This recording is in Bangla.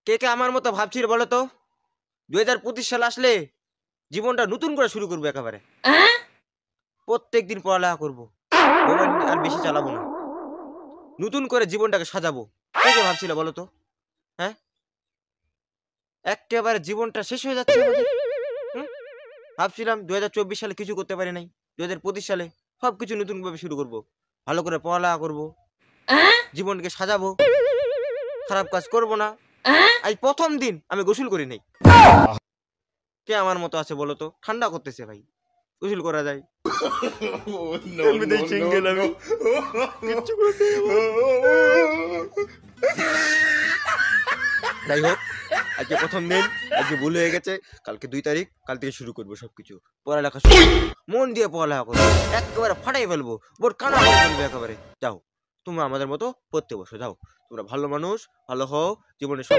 কে কে আমার মতো ভাবছিল বলো তো? 2025 সাল আসলে জীবনটা নতুন করে শুরু করবো একেবারে। প্রত্যেক দিন পড়ালেখা করবো, মোবাইল আর বেশি চালাবো না, নতুন করে জীবনটাকে সাজাবো। কে কে ভাবছিল বলো তো? হ্যাঁ, একেবারে জীবনটা শেষ হয়ে যাচ্ছে আমাদের। হুম? ভাবছিলাম 2024 সালে কিছু করতে পারি নাই, 2025 সালে সবকিছু নতুন ভাবে শুরু করব, ভালো করে পড়ালেখা করব, জীবনকে সাজাবো, খারাপ কাজ করব না। আজ প্রথম দিন আমি গোসল করি নাই। কে আমার মতো আছে বলো তো? ঠান্ডা করতেছে ভাই, গোসল করা যায়? এমনিতেই সিঙ্গেল আমি, কিচ্ছু করতে পারবো না। যাই হোক, আজকে প্রথম দিন, আজকে ভুল হয়ে গেছে। কালকে 2 তারিখ, কাল থেকে শুরু করবো সবকিছু, পড়ালেখা শুরু করবো, মন দিয়ে পড়ালেখা করবো, একেবারে ফাটাই ফেলবো, বোর্ড কানা করে ফেলবো একেবারে। যাও, তোমরা আমাদের মতো পড়তে বসো, যাও, তোমরা ভালো মানুষ, ভালো হও, জীবনে সব